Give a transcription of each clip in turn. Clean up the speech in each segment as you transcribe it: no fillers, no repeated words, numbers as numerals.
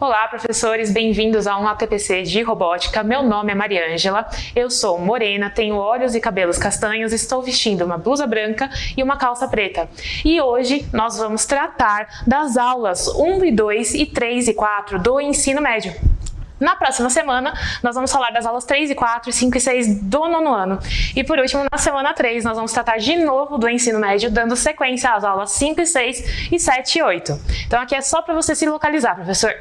Olá, professores, bem-vindos a um ATPC de robótica. Meu nome é Mariângela, eu sou morena, tenho olhos e cabelos castanhos, estou vestindo uma blusa branca e uma calça preta. E hoje nós vamos tratar das aulas 1 e 2 e 3 e 4 do ensino médio. Na próxima semana, nós vamos falar das aulas 3 e 4, 5 e 6 do nono ano. E por último, na semana 3, nós vamos tratar de novo do ensino médio, dando sequência às aulas 5 e 6 e 7 e 8. Então aqui é só para você se localizar, professor.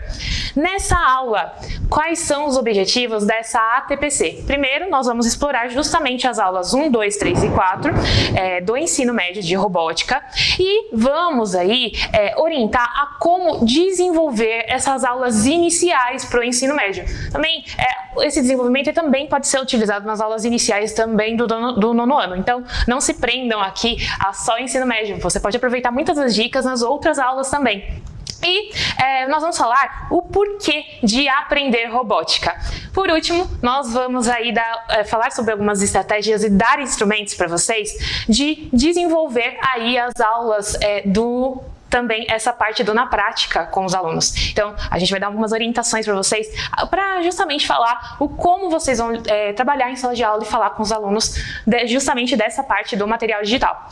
Nessa aula, quais são os objetivos dessa ATPC? Primeiro, nós vamos explorar justamente as aulas 1, 2, 3 e 4 do ensino médio de robótica e vamos aí orientar a como desenvolver essas aulas iniciais para o ensino médio. Também, esse desenvolvimento também pode ser utilizado nas aulas iniciais também do nono ano. Então, não se prendam aqui a só ensino médio. Você pode aproveitar muitas das dicas nas outras aulas também. E nós vamos falar o porquê de aprender robótica. Por último, nós vamos aí falar sobre algumas estratégias e dar instrumentos para vocês de desenvolver aí as aulas também essa parte na prática com os alunos. Então, a gente vai dar algumas orientações para vocês para justamente falar como vocês vão trabalhar em sala de aula e falar com os alunos justamente dessa parte do material digital.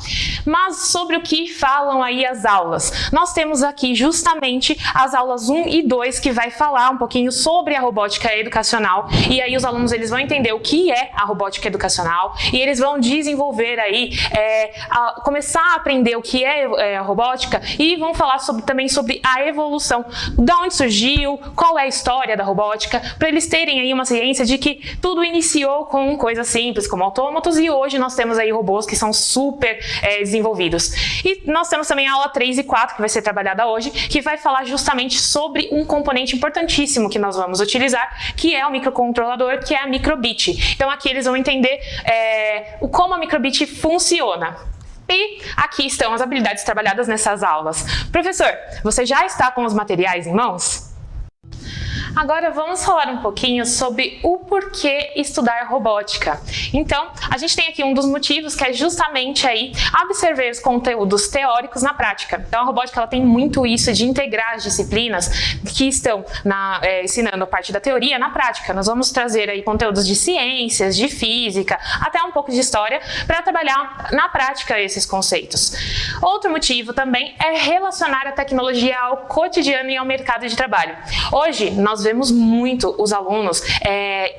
Mas sobre o que falam aí as aulas? Nós temos aqui justamente as aulas 1 e 2 que vai falar um pouquinho sobre a robótica educacional e aí os alunos eles vão entender o que é a robótica educacional e eles vão desenvolver aí, começar a aprender o que é a robótica e vão falar também sobre a evolução, de onde surgiu, qual é a história da robótica, para eles terem aí uma ciência de que tudo iniciou com coisas simples, como autômatos, e hoje nós temos aí robôs que são super desenvolvidos. E nós temos também a aula 3 e 4, que vai ser trabalhada hoje, que vai falar justamente sobre um componente importantíssimo que nós vamos utilizar, que é o microcontrolador, que é a microbit. Então aqui eles vão entender como a microbit funciona. E aqui estão as habilidades trabalhadas nessas aulas. Professor, você já está com os materiais em mãos? Agora vamos falar um pouquinho sobre o porquê estudar robótica. Então, a gente tem aqui um dos motivos que é justamente aí absorver os conteúdos teóricos na prática. Então, a robótica ela tem muito isso de integrar as disciplinas que estão ensinando a parte da teoria na prática. Nós vamos trazer aí conteúdos de ciências, de física, até um pouco de história para trabalhar na prática esses conceitos. Outro motivo também é relacionar a tecnologia ao cotidiano e ao mercado de trabalho. Hoje, nós vemos muito os alunos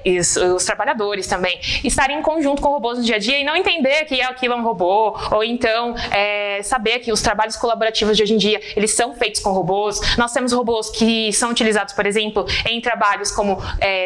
e os trabalhadores também estarem em conjunto com robôs no dia a dia e não entender que aquilo é um robô, ou então saber que os trabalhos colaborativos de hoje em dia, eles são feitos com robôs. Nós temos robôs que são utilizados, por exemplo, em trabalhos como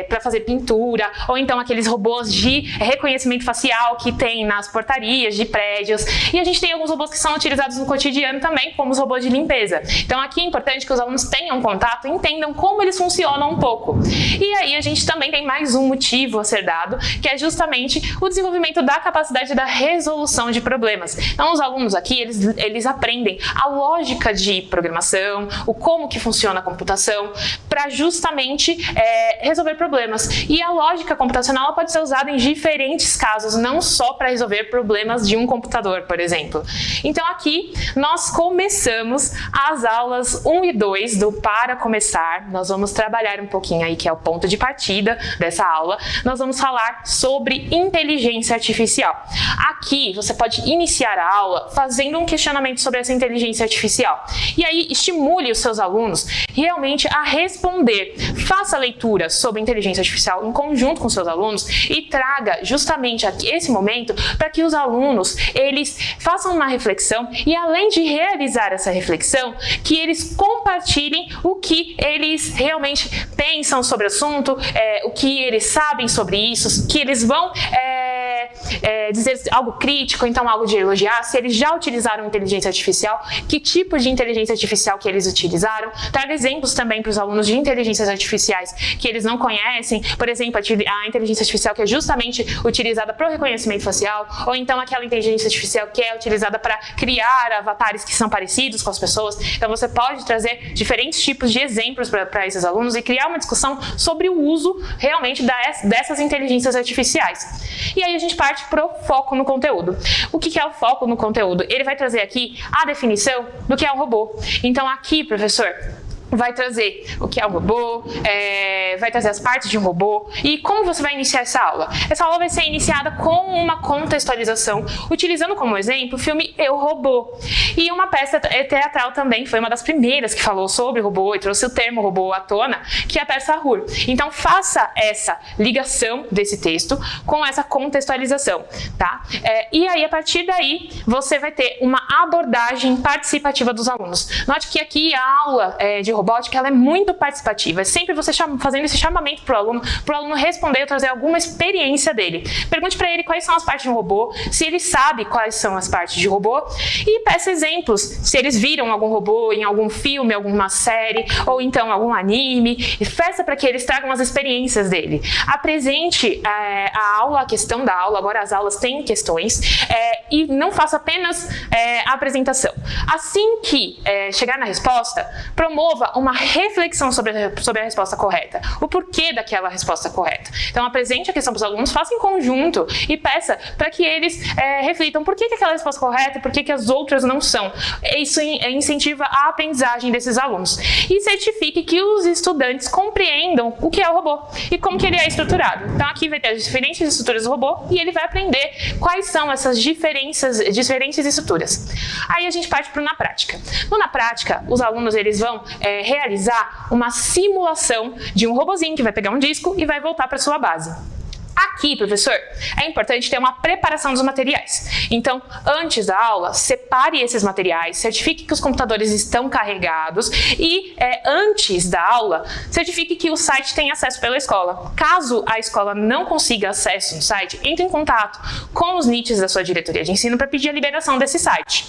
para fazer pintura, ou então aqueles robôs de reconhecimento facial que tem nas portarias de prédios. E a gente tem alguns robôs que são utilizados no cotidiano também, como os robôs de limpeza. Então aqui é importante que os alunos tenham contato e entendam como eles funcionam um pouco. E aí a gente também tem mais um motivo a ser dado, que é justamente o desenvolvimento da capacidade da resolução de problemas. Então os alunos aqui, eles aprendem a lógica de programação, o como que funciona a computação, para justamente resolver problemas. E a lógica computacional pode ser usada em diferentes casos, não só para resolver problemas de um computador, por exemplo. Então aqui nós começamos as aulas 1 e 2 do Para Começar. Nós vamos trabalhar um pouquinho aí, que é o ponto de partida dessa aula. Nós vamos falar sobre inteligência artificial. Aqui você pode iniciar a aula fazendo um questionamento sobre essa inteligência artificial. E aí estimule os seus alunos realmente a responder. Faça leitura sobre inteligência artificial em conjunto com seus alunos e traga justamente esse momento para que os alunos eles façam uma reflexão e além de realizar essa reflexão, que eles compartilhem o que eles realmente pensam sobre o assunto, o que eles sabem sobre isso, que eles vão dizer algo crítico, então algo de elogiar, se eles já utilizaram inteligência artificial, que tipo de inteligência artificial que eles utilizaram, traga exemplos também para os alunos de inteligências artificiais que eles não conhecem, por exemplo, a inteligência artificial que é justamente utilizada para o reconhecimento facial, ou então aquela inteligência artificial que é utilizada para criar avatares que são parecidos com as pessoas. Então você pode trazer diferentes tipos de exemplos para esses alunos e criar uma discussão sobre o uso realmente dessas inteligências artificiais. E aí a gente parte para o foco no conteúdo. O que é o foco no conteúdo? Ele vai trazer aqui a definição do que é um robô. Então aqui, professor, vai trazer o que é um robô, vai trazer as partes de um robô e como você vai iniciar essa aula. Essa aula vai ser iniciada com uma contextualização, utilizando como exemplo o filme Eu, Robô. E uma peça teatral também, foi uma das primeiras que falou sobre robô e trouxe o termo robô à tona, que é a peça Rur. Então faça essa ligação desse texto com essa contextualização, tá? E aí, a partir daí, você vai ter uma abordagem participativa dos alunos. Note que aqui a aula de robótica ela é muito participativa. É sempre você fazendo esse chamamento para o aluno responder ou trazer alguma experiência dele. Pergunte para ele quais são as partes de um robô, se ele sabe quais são as partes de robô e peça exemplos, se eles viram algum robô em algum filme, alguma série ou então algum anime. E peça para que eles tragam as experiências dele. Apresente a aula, a questão da aula, agora as aulas têm questões, e não faça apenas a apresentação. Assim que chegar na resposta, promova uma reflexão sobre a resposta correta, o porquê daquela resposta correta. Então apresente a questão para os alunos, faça em conjunto e peça para que eles reflitam por que aquela resposta é correta e por que as outras não são. Isso incentiva a aprendizagem desses alunos. E certifique que os estudantes compreendam o que é o robô e como que ele é estruturado. Então aqui vai ter as diferentes estruturas do robô e ele vai aprender quais são essas diferentes estruturas. Aí a gente parte para o na prática. Na prática, os alunos eles vão realizar uma simulação de um robozinho que vai pegar um disco e vai voltar para sua base. Aqui, professor, é importante ter uma preparação dos materiais. Então, antes da aula, separe esses materiais, certifique que os computadores estão carregados e, antes da aula, certifique que o site tem acesso pela escola. Caso a escola não consiga acesso no site, entre em contato com os NITs da sua diretoria de ensino para pedir a liberação desse site.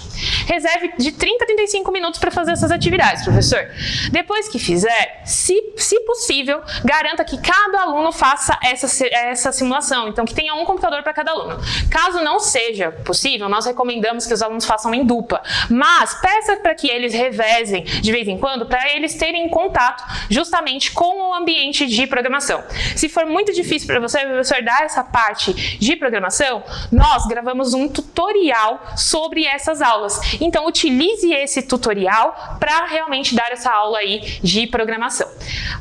Reserve de 30 a 35 minutos para fazer essas atividades, professor. Depois que fizer, se possível, garanta que cada aluno faça essa simulação, então que tenha um computador para cada aluno. Caso não seja possível, nós recomendamos que os alunos façam em dupla, mas peça para que eles revezem de vez em quando, para eles terem contato justamente com o ambiente de programação. Se for muito difícil para você, professor, dar essa parte de programação, nós gravamos um tutorial sobre essas aulas. Então, utilize esse tutorial para realmente dar essa aula aí de programação.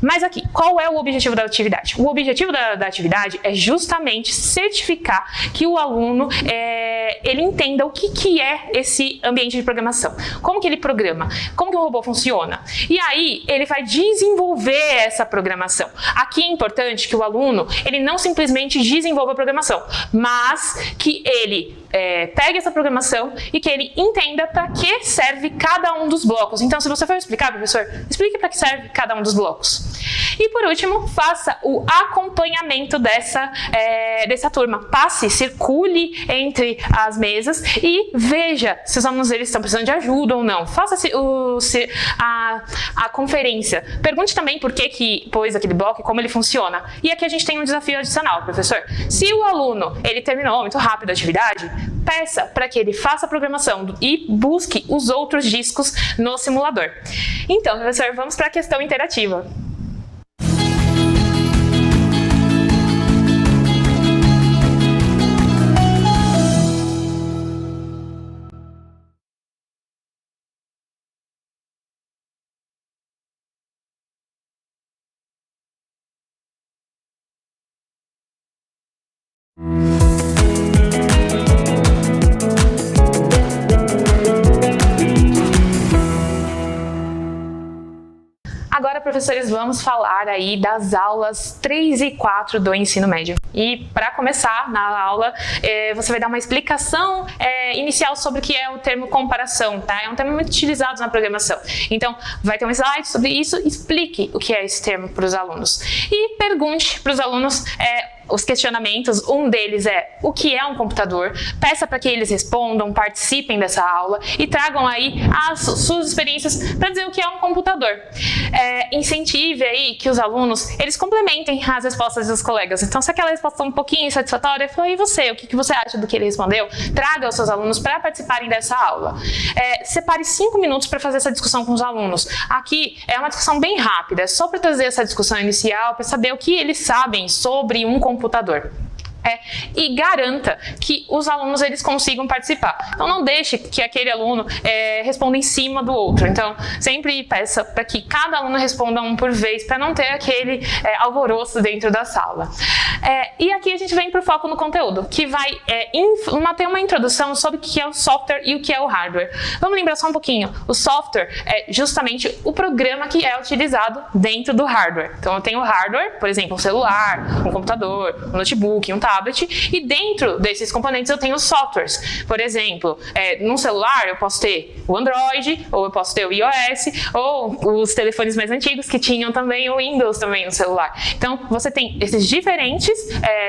Mas aqui, qual é o objetivo da atividade? O objetivo da atividade é justamente certificar que o aluno ele entenda o que é esse ambiente de programação, como que ele programa, como que o robô funciona. E aí ele vai desenvolver essa programação. Aqui é importante que o aluno ele não simplesmente desenvolva a programação, mas que ele pegue essa programação e que ele entenda para que serve cada um dos blocos. Então, se você for explicar, professor, explique para que serve cada um dos blocos. E por último, faça o acompanhamento dessa turma. Passe, circule entre as mesas e veja se os alunos eles estão precisando de ajuda ou não. Faça a conferência. Pergunte também por que pôs aquele bloco e como ele funciona. E aqui a gente tem um desafio adicional, professor. Se o aluno ele terminou muito rápido a atividade, peça para que ele faça a programação e busque os outros discos no simulador. Então, professor, vamos para a questão interativa. Agora, professores, vamos falar aí das aulas 3 e 4 do ensino médio. E para começar na aula, você vai dar uma explicação inicial sobre o que é o termo comparação, tá? É um termo muito utilizado na programação. Então, vai ter um slide sobre isso, explique o que é esse termo para os alunos. E pergunte para os alunos os questionamentos. Um deles é o que é um computador. Peça para que eles respondam, participem dessa aula e tragam aí as suas experiências para dizer o que é um computador. Incentive aí que os alunos eles complementem as respostas dos colegas. Então, se aquela resposta é um pouquinho insatisfatória, fala, e você? O que você acha do que ele respondeu? Traga os seus alunos para participarem dessa aula. Separe 5 minutos para fazer essa discussão com os alunos. Aqui é uma discussão bem rápida, é só para trazer essa discussão inicial, para saber o que eles sabem sobre um computador. e garanta que os alunos eles consigam participar. Então não deixe que aquele aluno responda em cima do outro. Então sempre peça para que cada aluno responda um por vez, para não ter aquele alvoroço dentro da sala. E aqui a gente vem para o foco no conteúdo, que vai ter uma introdução sobre o que é o software e o que é o hardware. Vamos lembrar só um pouquinho. O software é justamente o programa que é utilizado dentro do hardware. Então eu tenho o hardware, por exemplo, um celular, um computador, um notebook, um tablet, e dentro desses componentes eu tenho os softwares. Por exemplo, num celular eu posso ter o Android, ou eu posso ter o iOS, ou os telefones mais antigos que tinham também o Windows também no celular. Então você tem esses diferentes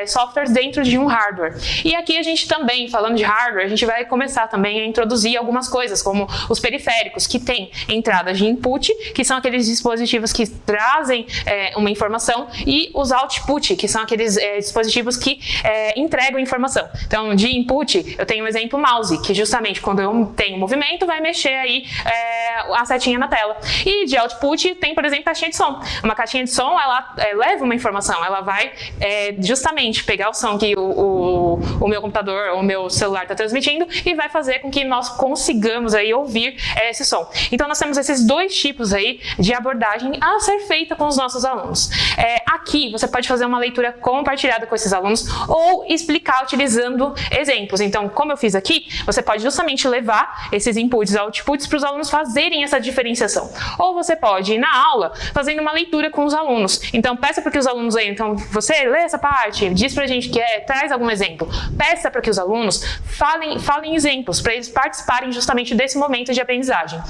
softwares dentro de um hardware. E aqui a gente também, falando de hardware, a gente vai começar também a introduzir algumas coisas, como os periféricos, que têm entradas de input, que são aqueles dispositivos que trazem uma informação, e os output, que são aqueles dispositivos que entregam informação. Então, de input, eu tenho um exemplo mouse, que justamente quando eu tenho movimento, vai mexer aí a setinha na tela. E de output, tem, por exemplo, caixinha de som. Uma caixinha de som, ela leva uma informação, ela vai justamente pegar o som que o meu computador ou o meu celular está transmitindo e vai fazer com que nós consigamos aí ouvir esse som. Então nós temos esses dois tipos aí de abordagem a ser feita com os nossos alunos. Aqui você pode fazer uma leitura compartilhada com esses alunos ou explicar utilizando exemplos. Então, como eu fiz aqui, você pode justamente levar esses inputs e outputs para os alunos fazerem essa diferenciação. Ou você pode ir na aula fazendo uma leitura com os alunos. Então peça para que os alunos leiam. Então você lê essa parte, diz pra gente que traz algum exemplo. Peça para que os alunos falem exemplos, para eles participarem justamente desse momento de aprendizagem.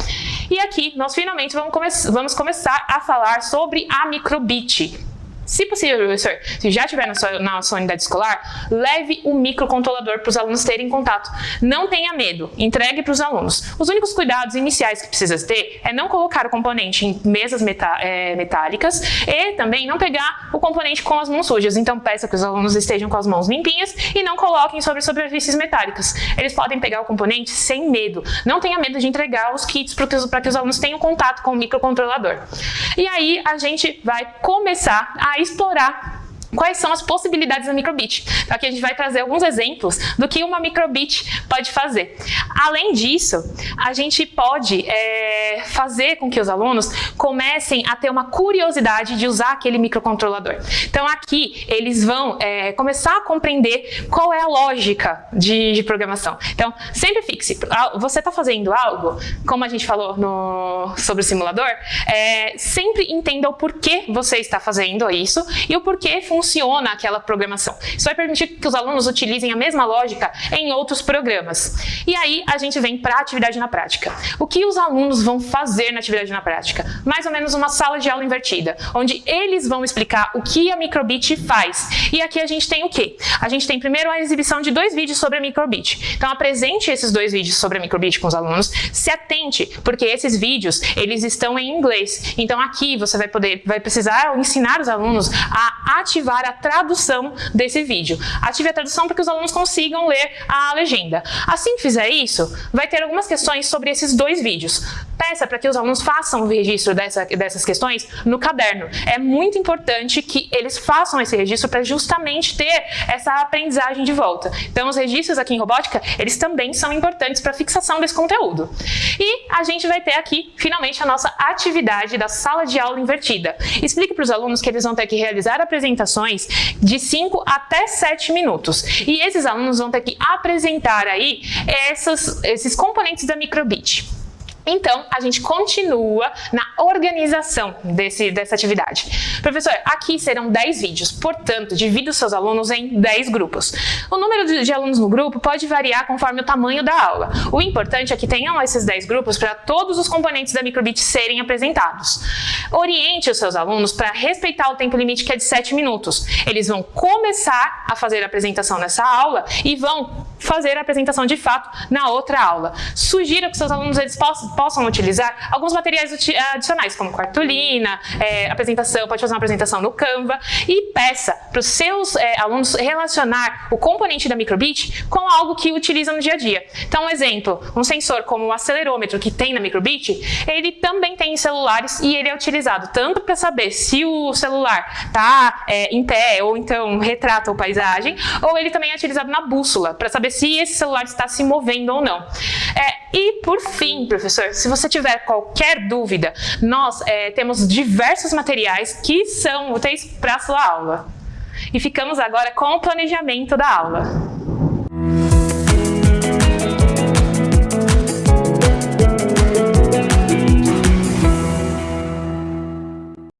E aqui nós finalmente vamos começar a falar sobre a microbit. Se possível, professor, se já estiver na sua unidade escolar, leve o microcontrolador para os alunos terem contato. Não tenha medo, entregue para os alunos. Os únicos cuidados iniciais que precisa ter é não colocar o componente em mesas metálicas e também não pegar o componente com as mãos sujas. Então peça que os alunos estejam com as mãos limpinhas e não coloquem sobre superfícies metálicas. Eles podem pegar o componente sem medo. Não tenha medo de entregar os kits para que os alunos tenham contato com o microcontrolador. E aí a gente vai começar a explorar quais são as possibilidades da microbit. Então aqui a gente vai trazer alguns exemplos do que uma microbit pode fazer. Além disso, a gente pode fazer com que os alunos comecem a ter uma curiosidade de usar aquele microcontrolador. Então aqui eles vão começar a compreender qual é a lógica de programação. Então sempre fixe, você está fazendo algo, como a gente falou sobre o simulador, sempre entenda o porquê você está fazendo isso e o porquê funciona aquela programação. Isso vai permitir que os alunos utilizem a mesma lógica em outros programas. E aí a gente vem para a atividade na prática. O que os alunos vão fazer na atividade na prática? Mais ou menos uma sala de aula invertida, onde eles vão explicar o que a microbit faz. E aqui a gente tem o quê? A gente tem primeiro a exibição de 2 vídeos sobre a microbit. Então apresente esses 2 vídeos sobre a microbit com os alunos, se atente, porque esses vídeos eles estão em inglês. Então aqui você vai precisar ensinar os alunos a ativar a tradução desse vídeo. Ative a tradução para que os alunos consigam ler a legenda. Assim que fizer isso, vai ter algumas questões sobre esses 2 vídeos. Peça para que os alunos façam o registro dessas questões no caderno. É muito importante que eles façam esse registro para justamente ter essa aprendizagem de volta. Então os registros aqui em robótica, eles também são importantes para a fixação desse conteúdo. E a gente vai ter aqui, finalmente, a nossa atividade da sala de aula invertida. Explique para os alunos que eles vão ter que realizar apresentações de 5 até 7 minutos. E esses alunos vão ter que apresentar aí esses componentes da microbit. Então, a gente continua na organização dessa atividade. Professor, aqui serão 10 vídeos, portanto, divida os seus alunos em 10 grupos. O número de alunos no grupo pode variar conforme o tamanho da aula. O importante é que tenham esses 10 grupos para todos os componentes da microbit serem apresentados. Oriente os seus alunos para respeitar o tempo limite, que é de 7 minutos. Eles vão começar a fazer a apresentação nessa aula e vão fazer a apresentação de fato na outra aula. Sugira que seus alunos eles possam utilizar alguns materiais adicionais, como cartolina, apresentação, pode fazer uma apresentação no Canva, e peça para os seus alunos relacionar o componente da Microbit com algo que utiliza no dia a dia. Então, um exemplo, um sensor como o acelerômetro que tem na Microbit, ele também tem em celulares e ele é utilizado tanto para saber se o celular está em pé ou então retrata a paisagem, ou ele também é utilizado na bússola para saber se esse celular está se movendo ou não. E por fim, professor, se você tiver qualquer dúvida, nós temos diversos materiais que são úteis para a sua aula. E ficamos agora com o planejamento da aula.